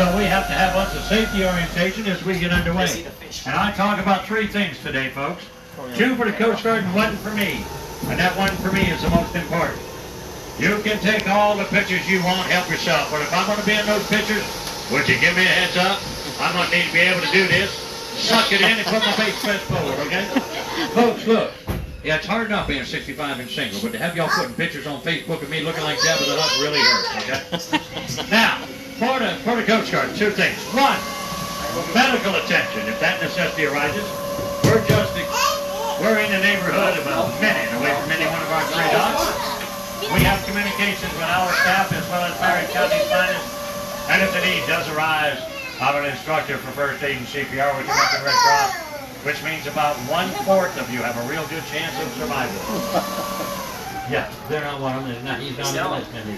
So we have to have lots of safety orientation as we get underway. And I talk about three things today, folks. Two for the Coast Guard and one for me. And that one for me is the most important. You can take all the pictures you want, help yourself. But if I'm going to be in those pictures, would you give me a heads up? I'm going to need to be able to do this. Suck it in and put my face pressed forward, okay? Folks, look. Yeah, it's hard enough being 65-inch single, but to have y'all putting pictures on Facebook of me looking like Jabba the Hutt really hurts, okay? Now, for the Coast Guard, two things. One, medical attention. If that necessity arises, we're in the neighborhood of a minute away from any one of our stray dogs. We have communications with our staff as well as Marion County's finest. And if the need does arise, I'm an instructor for first aid and CPR with the American Red Cross, which means about 1/4 of you have a real good chance of survival. Yeah, they're not one of them. He's not in the list, maybe.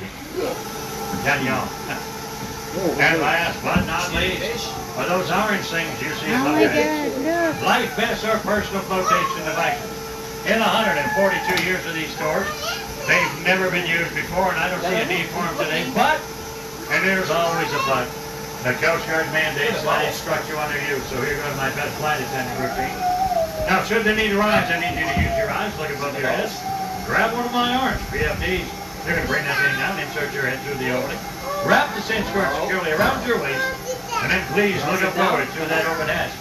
Daniel. And last but not least, are those orange things you see above your head. Life vests are personal flotation devices. In 142 years of these stores, they've never been used before, and I don't see a need for them today, but, and there's always a but, the Coast Guard mandates that I instruct you under use, so here goes my best flight attendant routine. Now, should the need arise, I need you to use your eyes, look above your heads, grab one of my arms, BFDs. You're going to bring that thing down, insert your head through the opening, wrap the cinch cord securely around your waist, and then please look up forward through that open hatch.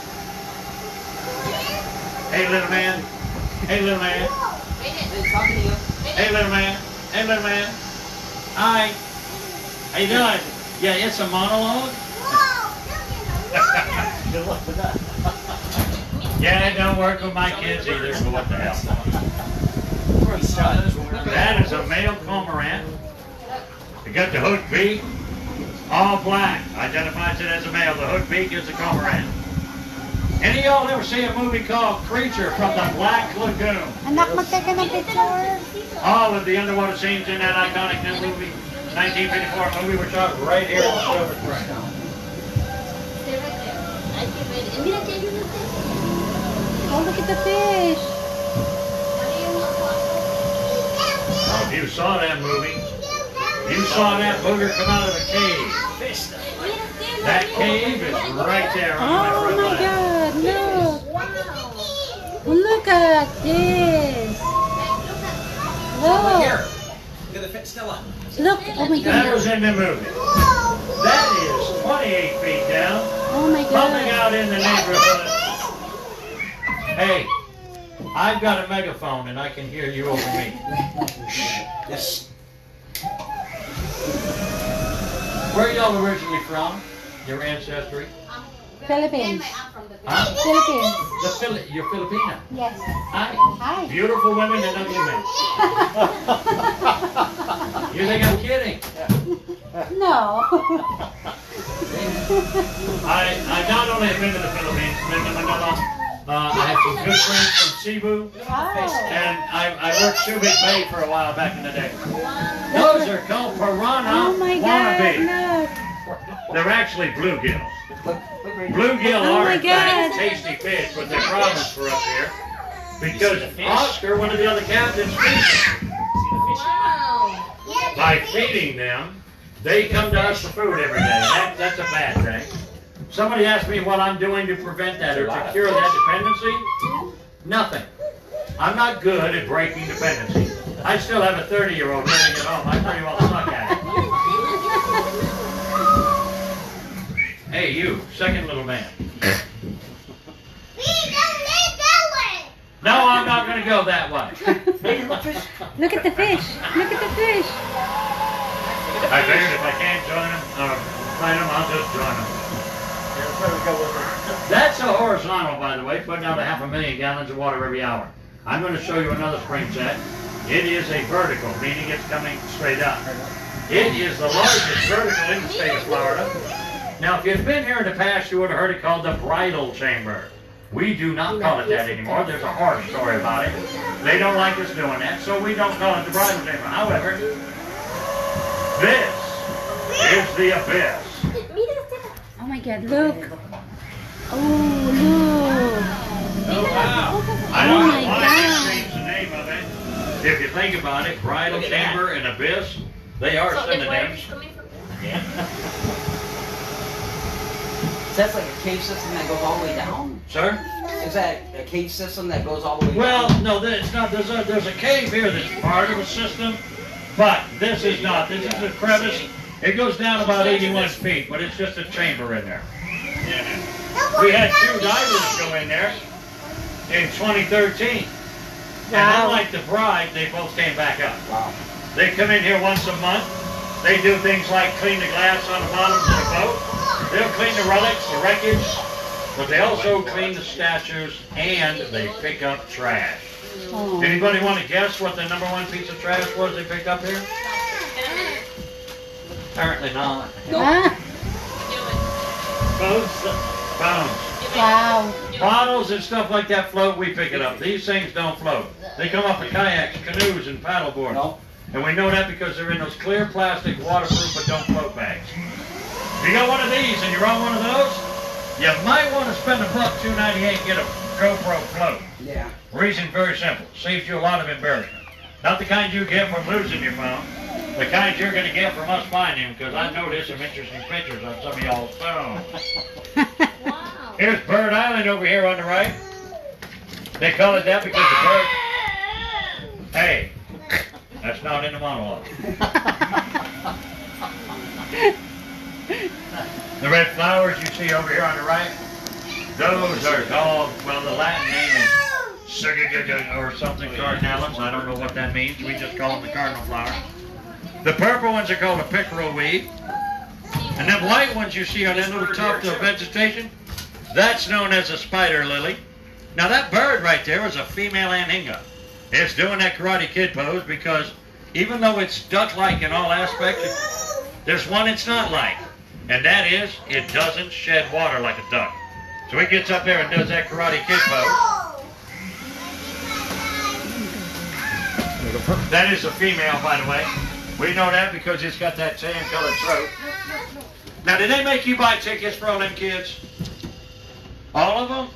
Hey, little man. Hey, little man. Hey, little man. Hey, little man. Hi. How you doing? Yeah, it's a monologue. Good luck with that. Yeah, it don't work with my kids either, but what the hell. That is a male cormorant. You got the hook beak, all black. Identifies it as a male. The hook beak is a cormorant. Any of y'all ever see a movie called Creature from the Black Lagoon? Anak, magtaka ng picture. All of the underwater scenes in that iconic new movie, 1954 movie, were shot right here in Silver Spring. Oh, look at the fish. Now, if you saw that movie, you saw that booger come out of a cave. That cave is right there on my Oh front my leg. God, look. Look at this. Look. Look at the fit Stella. Look, oh my That was God. in the movie. That is 28 feet down, Oh my pumping God. out in the neighborhood. Hey, I've got a megaphone and I can hear you over me. Yes. Where are y'all originally from? Your ancestry? Philippines. Huh? Philippines. You're Filipina. Yes. Hi. Hi. Beautiful women and ugly men. You think I'm kidding? No. I not only have been to the Philippines, been to Manila, I have some good friends from Cebu, Oh. and I worked Subic Bay for a while back in the day. Those are called piranha Oh my God, wannabes. look. They're actually bluegill. Bluegill Oh are my in fact God. tasty fish, but they're problems for us here. Because Oscar, one of the other captains, feeds them. By feeding them, they come to us for food every day. That's a bad thing. Somebody asked me what I'm doing to prevent that or to cure that dependency. Nothing. I'm not good at breaking dependency. I still have a 30-year-old living at home. I pretty well suck at it. Hey, you, second little man. No, I'm not going to go that way. Look at the fish. Look at the fish. I figured if I can't join them, or find them, I'll just join them. That's a horizontal, by the way, putting out 500,000 gallons of water every hour. I'm going to show you another spring set. It is a vertical, meaning it's coming straight up. It is the largest vertical in the state of Florida. Now, if you've been here in the past, you would have heard it called the bridal chamber. We do not call it that anymore. There's a horror story about it. They don't like us doing that, so we don't call it the bridal chamber. However, this is the abyss. Oh my God, look. Oh, look. Oh, wow. I Oh don't my know why God. they changed the name of it. If you think about it, bridal chamber and abyss, they are synonyms. Is that like a cave system that goes all the way down? Sir? Is that a cave system that goes all the way Well, down? no, it's not. There's a cave here that's part of a system, but this is not. This is a crevice. It goes down about 81 feet, but it's just a chamber in there. We had 2 divers go in there in 2013. And Wow. unlike the bride, they both came back up. Wow. They come in here once a month. They do things like clean the glass on the bottoms of the boat. They'll clean the relics, the wreckage, but they also clean the statues and they pick up trash. Oh. Anybody want to guess what the #1 piece of trash was they picked up here? Apparently not. Ah, Bones. wow. Bottles and stuff like that float, we pick it up. These things don't float. They come off of kayaks, canoes, and paddleboards. No. And we know that because they're in those clear plastic, waterproof, but don't float bags. If you got one of these and you're on one of those, you might want to spend $1.298 and get a GoPro float. Yeah. Reason very simple. Saves you a lot of embarrassment. Not the kind you get from losing your phone. The kind you're going to get from us finding them, because I noticed some interesting pictures on some of y'all's phones. Here's Bird Island over here on the right. They call it that because the bird... Hey, that's not in the monologue. The red flowers you see over here on the right, those are called, well, the Latin name is or something cardinalis. I don't know what that means. We just call them the cardinal flower. The purple ones are called a pickerel weed. And them white ones you see on that little tuft of vegetation, that's known as a spider lily. Now that bird right there is a female anhinga. It's doing that Karate Kid pose because even though it's duck-like in all aspects, there's one it's not like. And that is, it doesn't shed water like a duck. So it gets up there and does that Karate Kid pose. That is a female, by the way. We know that because it's got that tan-colored throat. Now, did they make you buy tickets for all them kids? All of them?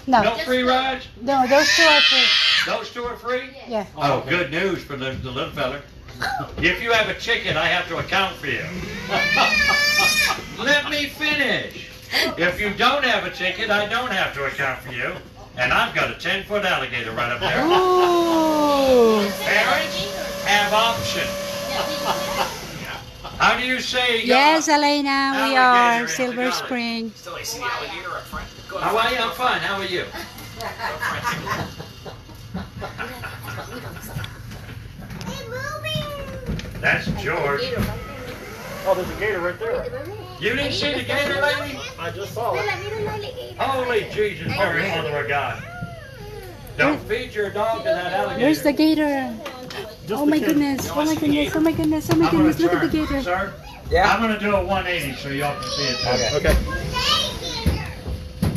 No, No free rides? no, those 2 are free. Those 2 are free? Yeah. Oh, good news for the little feller. If you have a ticket, I have to account for you. Let me finish. If you don't have a ticket, I don't have to account for you. And I've got a 10-foot alligator right up there. Ooh. Parents have options. How do you say? Yes, Elena, we Alligator are in Silver Tagalog. Spring. Still, I see the alligator up front. Go How are you? I'm fine. How are you? That's George. Oh, there's a gator right there. You didn't see the gator, lady? I just saw it. Holy Jesus, Mary, Mother of God. Don't feed your dog to that alligator. Where's the gator? Just Oh the my kid. goodness, oh my goodness, oh my goodness, oh my I'm gonna goodness, look at the turn, gator. Sir, Yeah. I'm going to do a 180 so y'all can see it. Okay.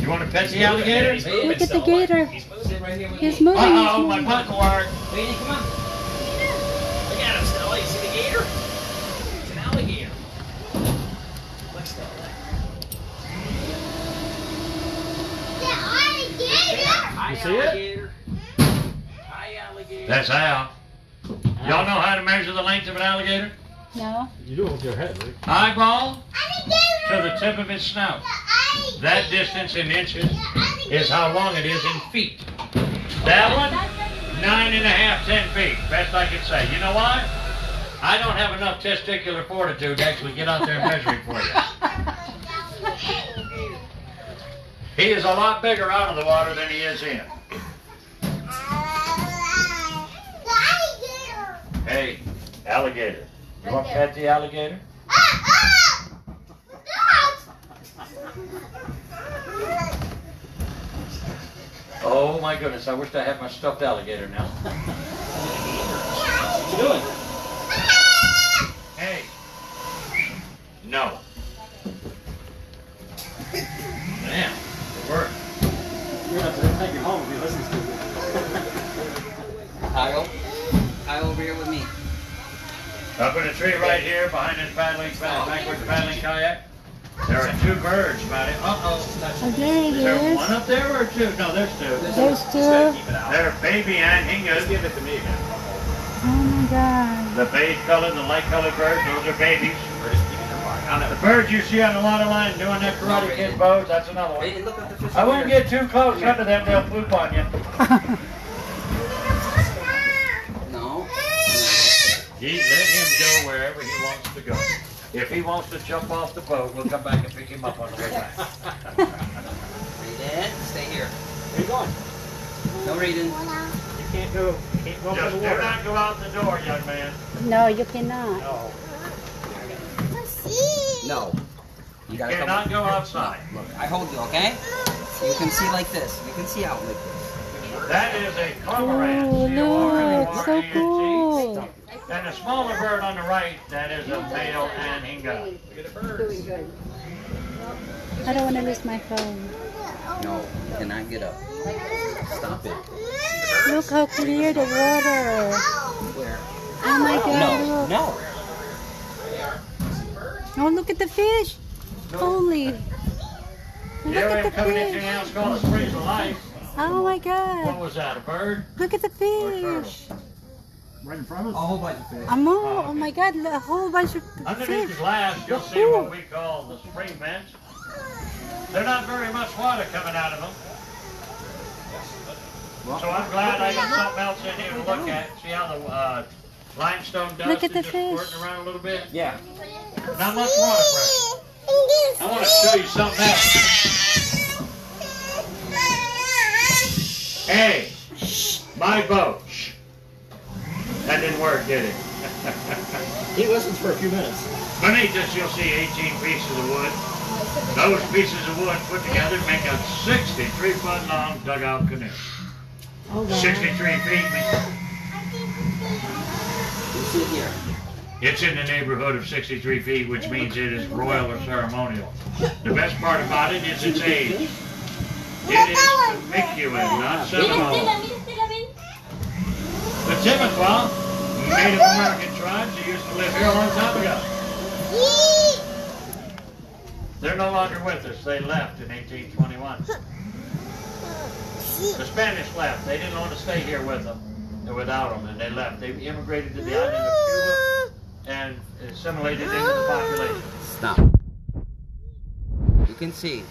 You want to pet the alligator? Look at the gator. He's moving right here with He's me. moving, he's Uh-oh, my moving. button worked. Lady, come on. Look at him, Stella. You see the gator? It's an alligator. Look, Stella. Hi, You see it? alligator. Hi, alligator. That's Al. Y'all know how to measure the length of an alligator? No? You do it with your head, right? Eyeball to the tip of its snout. That distance in inches is how long it is in feet. That one, 9.5, 10 feet. Best I can say. You know why? I don't have enough testicular fortitude to actually get out there and measure it for you. He is a lot bigger out of the water than he is in. Hey, alligator. You want to pet the alligator? Oh my goodness, I wish I had my stuffed alligator now. What you doing? Hey. No. Damn, it worked. You're going to have to take it home if you listen to it. Kyle. Kyle over here with me. Up in a tree right here behind this backwards paddling kayak. There are 2 birds, buddy. Uh-oh. Oh, there it Is there is. one up there or 2? No, there's 2. There's 2. They're baby anhingas. Give it to me, man. Oh my god. The beige colored, the light colored birds, those are babies. The birds you see on the water line doing their Karate Kid pose, that's another one. Hey, look at the fish. I wouldn't get too close under them, they'll poop on you. No. Let him go wherever he wants to go. If he wants to jump off the boat, we'll come back and pick him up on the way back. Raiden, stay here. Where you going? No, Raiden. You can't go for Just the do water. not go out the door, young man. No, you cannot. No. No. You gotta come. Cannot go outside. Look, I hold you, okay? You can see like this. You can see out like this. That is a cormorant. Oh, look, so C-O-R-M-O-R-A-N-T. cool. And the smaller bird on the right, that is a male anhinga. I don't want to lose my phone. No, you cannot get up. Stop it. Look how clear the water. Where? Oh my God, No, look. no. Oh, look at the fish. Holy. Look Here at we're the coming into fish. now, it's called a Springs of Life. Oh my What God. was that, a bird? Look at the fish. Right in front of A us? whole bunch of fish. Amo, oh my God, a whole bunch of Underneath fish. the glass, you'll see what we call the spring vents. There's not very much water coming out of them. So I'm glad I got something else in here to look at. See how the limestone dust Look at is the just fish. squirting around a little bit? Yeah. Not much water pressure. I want to show you something else. Hey, my boat. Shh. That didn't work, did it? He listens for a few minutes. Beneath this, you'll see 18 pieces of wood. Those pieces of wood put together make a 63-foot long dugout canoe. Oh, wow. 63 feet means You see it here. it's in the neighborhood of 63 feet, which means it is royal or ceremonial. The best part about it is its age. It is Temecula, not Seminole. The Timucua, Native American tribes that used to live here a long time ago. They're no longer with us. They left in 1821. The Spanish left. They didn't want to stay here with them, without them, and they left. They immigrated to the island of Cuba and assimilated into the population. Stop. You can see.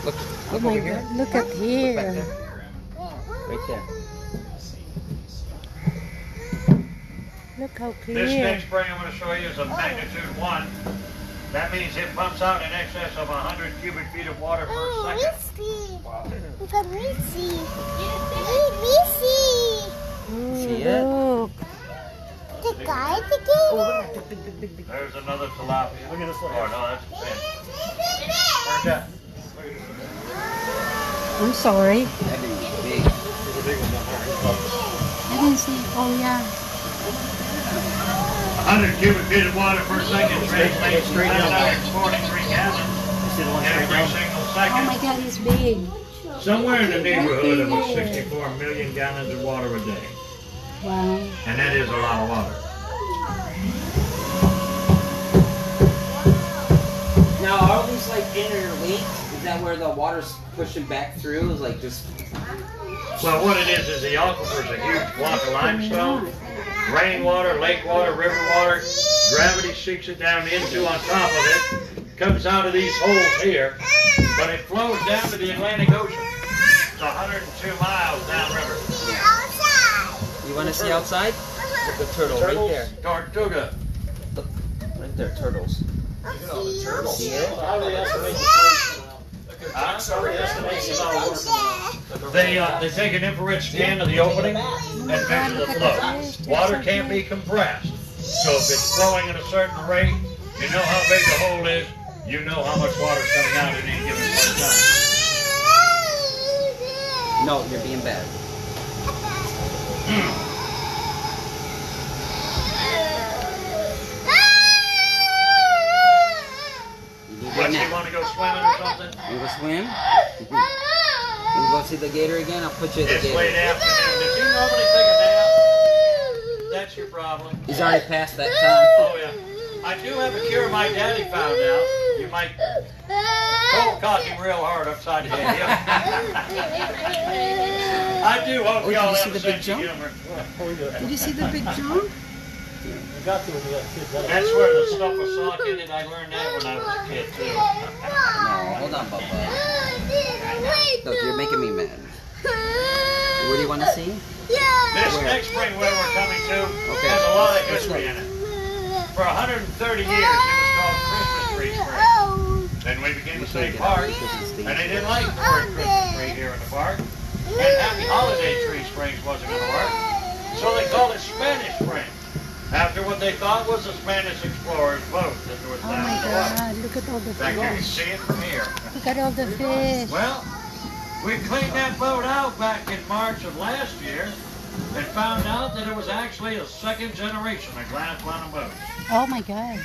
Look, Oh look my over here. God, look at Back here. there. Right there. Look how This clear. next spring I'm going to show you is a magnitude 1. That means it pumps out in excess of 100 cubic feet of water per second. See Ooh, it? look. There's another tilapia. Look at this Oh, one. no, that's a fish. Where's that? I'm sorry. That thing is big. There's a big one down there. I didn't see. Oh yeah. 100 cubic feet of water per second translates to Straight down. 743 gallons You see the one straight every down? single Oh second. my God, it's big. Somewhere in the neighborhood of 64 million gallons of water a day. Wow. And that is a lot of water. Now, are these like interlinked? Is that where the water's pushing back through? Is like just. Well, what it is the aquifer is a huge block of limestone. Rainwater, lake water, river water. Gravity seeks it down into on top of it. Comes out of these holes here. But it flows down to the Atlantic Ocean. It's 102 miles downriver. You want to see outside? Look, the turtle right there. Tortuga. Right there, turtles. See it? How do they estimate the Huh? How do they estimate the amount of water? They take an infrared scan of the opening and measure the flow. Water can't be compressed. So if it's flowing at a certain rate, you know how big the hole is, you know how much water is coming out at any given point in time. No, you're being bad. You need What, a you nap. want to go swimming or something? You go swim? You go see the gator again? I'll put you in the It's late gator. afternoon. Does he normally take a nap? That's your problem. He's already past that time. Oh, yeah. I do have a cure my daddy found out. You might cold cock him real hard upside the head. I do hope Oh, did y'all you see have a the big sense of jump? humor. Did you see the big jump? got to when you got kids. That's where the stuff was sunk in it. I learned that when I was a kid too. No, hold on, Bubba. Look, you're making me mad. What do you want to see? This Where? next spring where we're coming to Okay. has a lot of Let's history look. in it. For 130 years, it was called Christmas Tree Spring. Then we became a state park, and they didn't like the word Christmas tree here in the park. And Happy Holiday Tree Springs wasn't going to work, so they called it Spanish Spring, after what they thought was the Spanish explorers' boat that was Oh down my in the water. God, look at all the In fact, you can fish. see it from here. Look at all the fish. Well, we cleaned that boat out back in March of last year and found out that it was actually a second generation of glass bottom boat. Oh my God.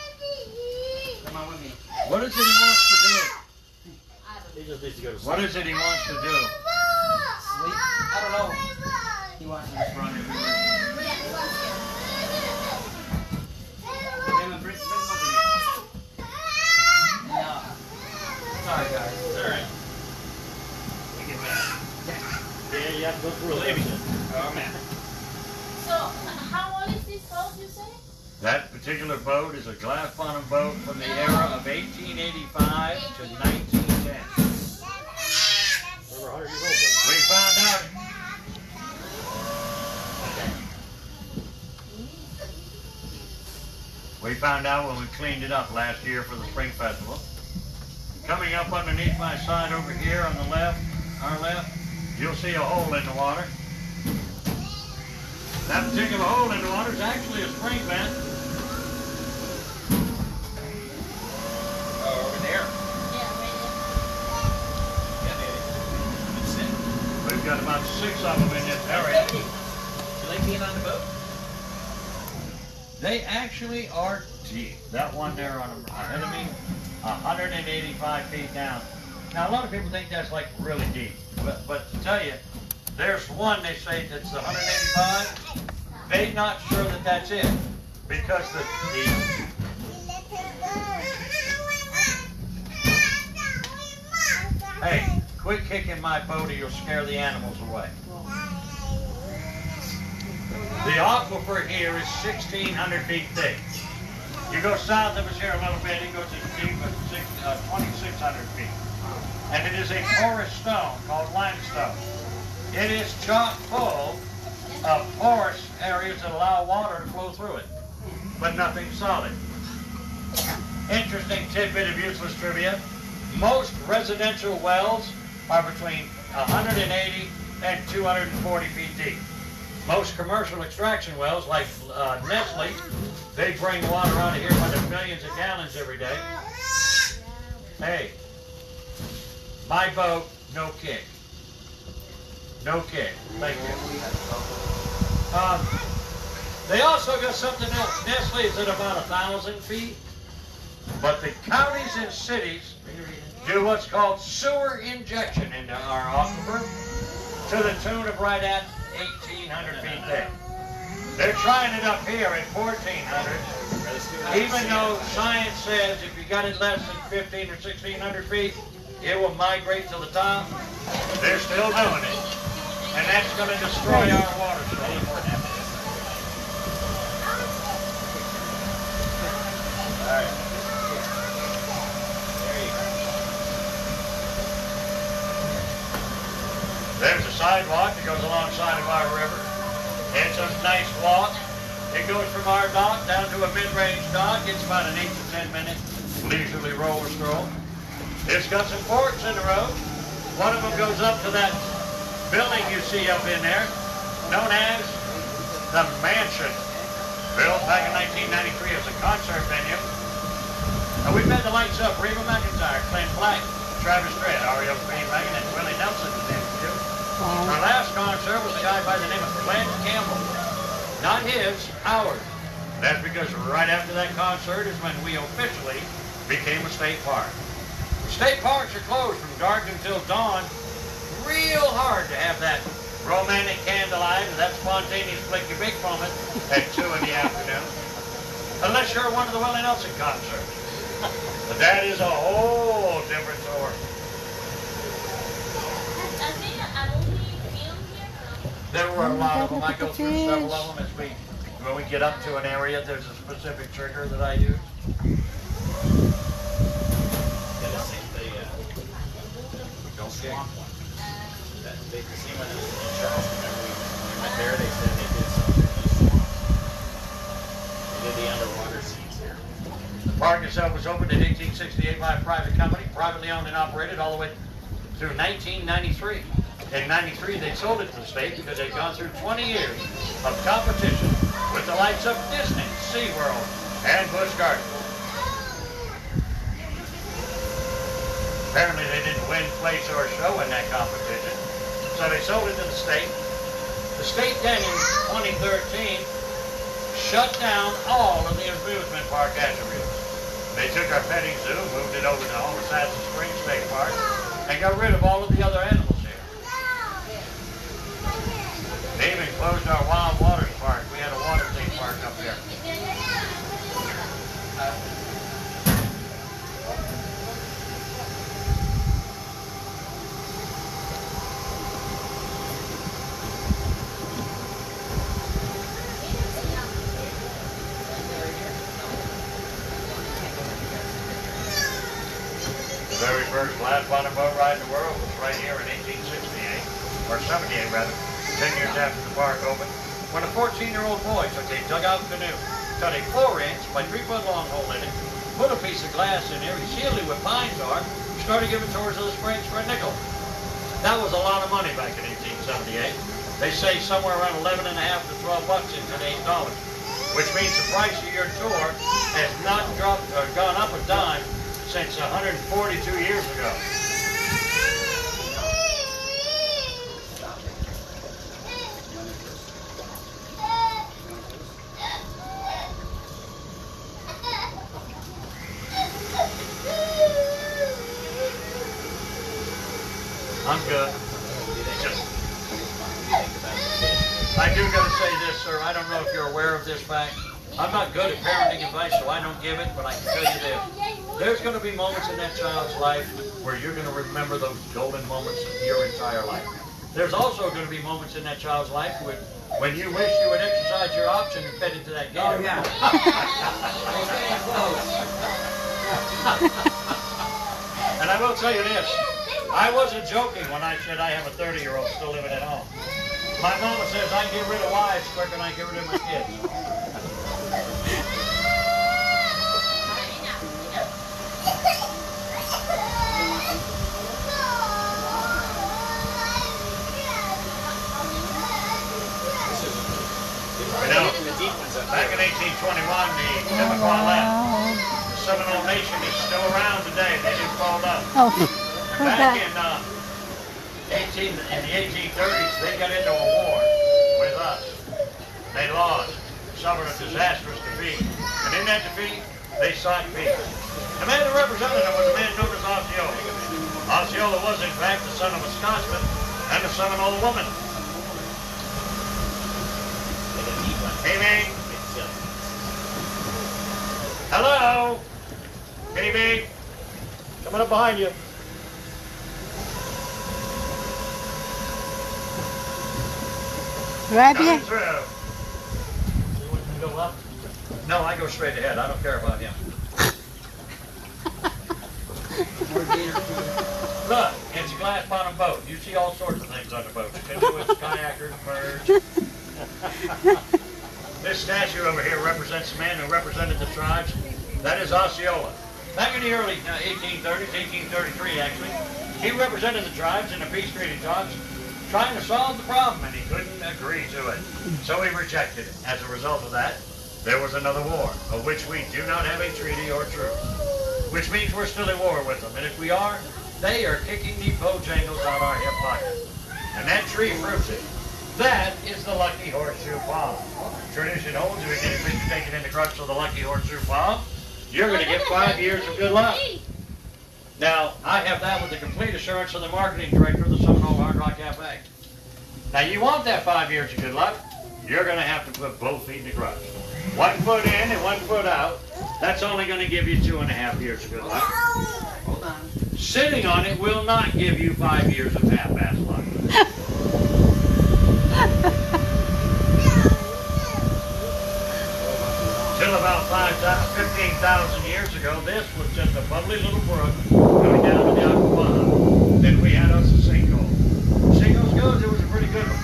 Come on with me. What is it he wants to do? He just needs to go to sleep. What is it he wants to do? Sleep? I don't know. He wants to just run everywhere. Bring him over here. No. Sorry, guys. All right. We get back. Yeah, you have to go through it. Oh, man. So, how old is this boat, you say? That particular boat is a glass bottom boat from the era of 1885 to 1910. Over 100 years old. We found out. We found out when we cleaned it up last year for the Spring Festival. Coming up underneath my side over here on the left, our left, you'll see a hole in the water. That particular hole in the water is actually a spring vent. Oh, over there. Yeah, Yeah, maybe. Let's see. We've got about 6 of them in this area. You like being on the boat? They actually are deep. That one there on ahead of me, 185 feet down. Now, a lot of people think that's like really deep, but to tell you, there's one they say that's 185. They're not sure that that's it because the hey, quit kicking my boat or you'll scare the animals away. The aquifer here is 1,600 feet thick. You go south of us here a little bit, it goes as deep as 2,600 feet. And it is a porous stone called limestone. It is chock full of porous areas that allow water to flow through it, but nothing solid. Interesting tidbit of useless trivia. Most residential wells are between 180 and 240 feet deep. Most commercial extraction wells, like Nestle, they bring water out of here by the millions of gallons every day. Hey, my boat, no kick. No kick. Thank you. They also got something else. Nestle is at about 1,000 feet, but the counties and cities do what's called sewer injection into our aquifer to the tune of right at 1,800 feet thick. They're trying it up here at 1,400, even though science says if you got it less than 1,500 or 1,600 feet, it will migrate to the top. They're still doing it, and that's going to destroy our water source. All right. There you go. There's a sidewalk that goes alongside of our river. It's a nice walk. It goes from our dock down to a mid-range dock. It's about an 8 to 10 minute leisurely roller stroll. It's got some forks in the road. One of them goes up to that building you see up in there, known as the Mansion, built back in 1993 as a concert venue. And we've had the lights up. Reba McEntire, Clint Black, Travis Tritt, REO Green Wagon, and Willie Nelson was in too. Our last concert was a guy by the name of Clint Campbell. Not his, ours. That's because right after that concert is when we officially became a state park. State parks are closed from dark until dawn. Real hard to have that romantic candlelight or that spontaneous flick your big moment at 2 in the afternoon. Unless you're one of the Willie Nelson concerts. But that is a whole different story. I think I only filmed There were a lot of them. I Look go at the through several fish. of them when we get up to an area. There's a specific trigger that I use. Don't swamp one. That big casino in Charleston, remember we went there, they said they did something in the swamp. They did the underwater scenes here. The park itself was opened in 1868 by a private company, privately owned and operated all the way through 1993. In 93, they sold it to the state because they'd gone through 20 years of competition with the likes of Disney, SeaWorld, and Busch Gardens. Apparently they didn't win, place, or show in that competition, so they sold it to the state. The state then in 2013 shut down all of the amusement park attributes. They took our petting zoo, moved it over to Homestead Springs State Park, and got rid of all of the other animals here. They even closed our Wild Waters Park. We had a water theme park up there. The very first glass bottom boat ride in the world was right here in 1868, or 78 rather, 10 years after the park opened, when a 14-year-old boy took a dugout canoe, cut a 4-inch by 3-foot long hole in it, put a piece of glass in there, he sealed it with pine tar, started giving tours of the springs for a nickel. That was a lot of money back in 1878. They say somewhere around 11.5 to 12 bucks in today's dollars, which means the price of your tour has not dropped or gone up a dime since 142 years ago. I'm good. I do gotta say this, sir. I don't know if you're aware of this fact. I'm not good at parenting advice, so I don't give it, but I can tell you this. There's going to be moments in that child's life where you're going to remember those golden moments of your entire life. There's also going to be moments in that child's life when you wish you would exercise your option and fed into that gator. Oh, yeah. And I will tell you this. I wasn't joking when I said I have a 30-year-old still living at home. My mama says I get rid of wives quicker than I get rid of my kids. You know, back in 1821, the Iroquois left. The Seminole Nation is still around today. They didn't fall down. Oh, who's Back that? in the 1830s, they got into a war with us. They lost, suffered a disastrous defeat, and in that defeat, they sought peace. The man who represented them was a man known as Osceola. Osceola was, in fact, the son of a Scotsman and the son of an old woman. Amy? Hello? Amy? Coming up behind you. Right Coming here. through. You want to go up? No, I go straight ahead. I don't care about him. Look, it's a glass bottom boat. You see all sorts of things on the boat. Canoeists, kayakers, birds. This statue over here represents the man who represented the tribes. That is Osceola. Back in the early 1830s, 1833 actually, he represented the tribes in the peace treaty talks, trying to solve the problem, and he couldn't agree to it. So he rejected it. As a result of that, there was another war, of which we do not have a treaty or truce. Which means we're still at war with them. And if we are, they are kicking the bojangles out our hip pocket. And that tree proves it. That is the Lucky Horseshoe Palm. Tradition holds if you get a picture taken in the crux of the Lucky Horseshoe Palm, you're going to get 5 years of good luck. Now, I have that with the complete assurance of the marketing director of the Seminole Hard Rock Cafe. Now, you want that 5 years of good luck, you're going to have to put both feet in the crux. 1 foot in and 1 foot out. That's only going to give you 2.5 years of good luck. Hold on. Sitting on it will not give you 5 years of half-ass luck. 15,000 years ago, this was just a bubbly little brook coming down to the Ocklawaha. Then we had us a sinkhole. Sinkholes goes, it was a pretty good one.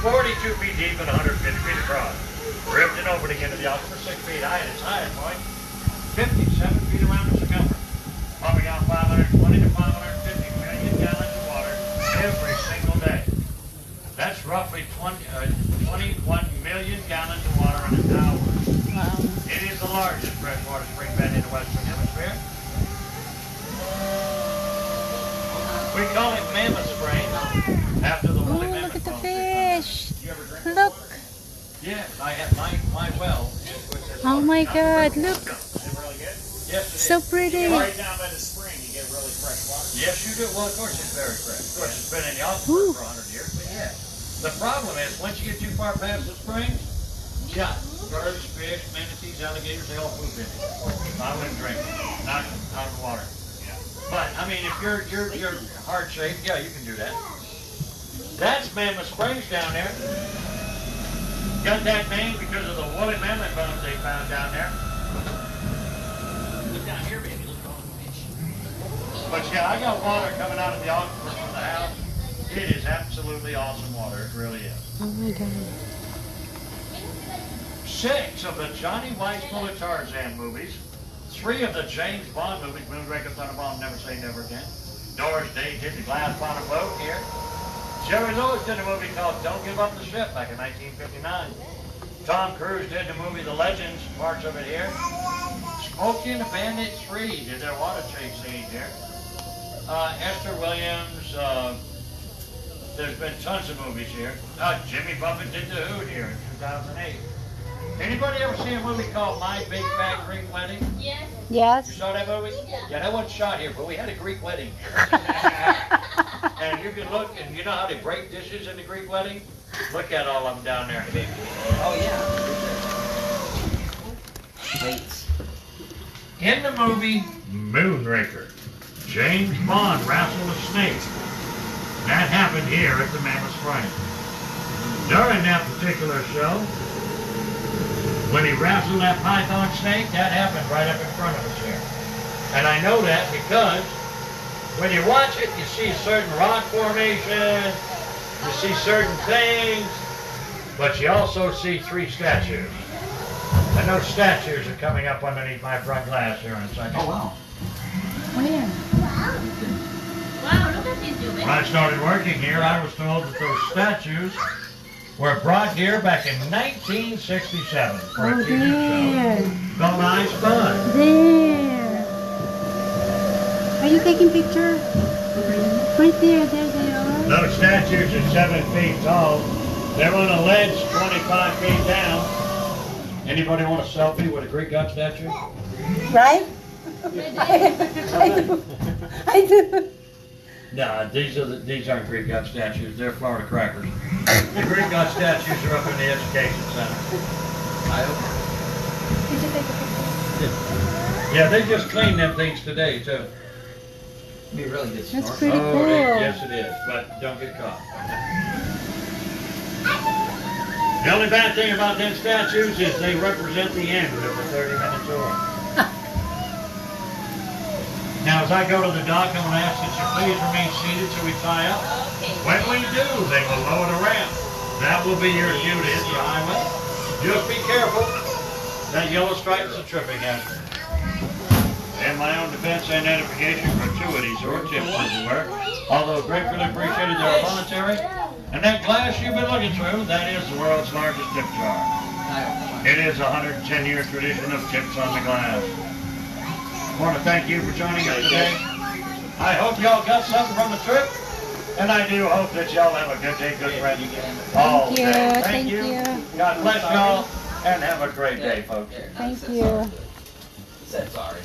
42 feet deep and 150 feet across. Ripped it open again to the Ocklawaha, 6 feet high at its highest point. 57 feet around the circumference. Pumping out 520 to 550 million gallons of water every single day. That's roughly 21 million gallons of water in an hour. Wow. It is the largest freshwater spring bed in the Western Hemisphere. We call it Mammoth Spring after the Oh, woolly look mammoth. at the bone. fish. You ever drink Look. Yes, I have my well. Oh my God, look. Is it really good? Yes, it is. So pretty. Right down by the spring, you get really fresh water. Yes, you do. Well, of course it's very fresh. Of course, it's been in the Ooh. aquifer for 100 years, but yeah. The problem is, once you get too far past the springs, yeah, birds, fish, manatees, alligators, they all poop in it. I wouldn't drink it. Not out of the water. But, I mean, if you're heart shaped, yeah, you can do that. That's Mammoth Springs down there. Got that name because of the woolly mammoth bones they found down there. Look down here, baby. Look at all the fish. But yeah, I got water coming out of the aquifer from the house. It is absolutely awesome water. It really is. Oh my God. 6 of the Johnny Weissmuller Tarzan movies, 3 of the James Bond movies, Moonraker, Thunderbomb, Never Say Never Again. Doris Day did The Glass Bottom Boat here. Jerry Lewis did a movie called Don't Give Up the Ship back in 1959. Tom Cruise did the movie The Legends, parts of it here. Smokey and the Bandit 3 did their water chase scene here. Esther Williams, there's been tons of movies here. Jimmy Buffett did The Hoot here in 2008. Anybody ever see a movie called My Big Fat Greek Wedding? Yes. You Yes. saw that movie? Yeah, that wasn't shot here, but we had a Greek wedding. And you can look, and you know how they break dishes in the Greek wedding? Look at all of them down there. Oh yeah. Plates. In the movie Moonraker, James Bond wrestled a snake. That happened here at the Mammoth Spring. During that particular show, when he wrestled that python snake, that happened right up in front of us here. And I know that because when you watch it, you see certain rock formations, you see certain things, but you also see 3 statues. And those statues are coming up underneath my front glass here in a second. Oh wow. Where? Wow, look at this, Juven. When I started working here, I was told that those statues were brought here back in 1967 for a Oh, TV show there. called I Spy. There. Are you taking picture? Right there. There they are. Those statues are 7 feet tall. They're on a ledge 25 feet down. Anybody want a selfie with a Greek god statue? Right? I do. I do. No, these aren't Greek god statues. They're Florida crackers. The Greek god statues are up in the education center. Did you take a picture? Yeah, they just cleaned them things today too. Be a really good That's snorkel. pretty cool. Yes it is, but don't get caught. The only bad thing about them statues is they represent the end of the 30-minute tour. Now, as I go to the dock, I'm going to ask that you please remain seated till we tie up. Okay. When we do, they will lower the ramp. That will be your cue to hit the highway. Just be careful. That yellow stripe is a tripping hazard. In my own defense and edification, gratuities or tips as it were, although gratefully appreciated, they are voluntary. And that glass you've been looking through, that is the world's largest tip jar. It is a 110-year tradition of tips on the glass. I want to thank you for joining us today. I hope y'all got something from the trip, and I do hope that y'all have a good day, good friends. All Thank you. day. Thank you. God bless y'all, and have a great day, folks. Thank you. Said sorry.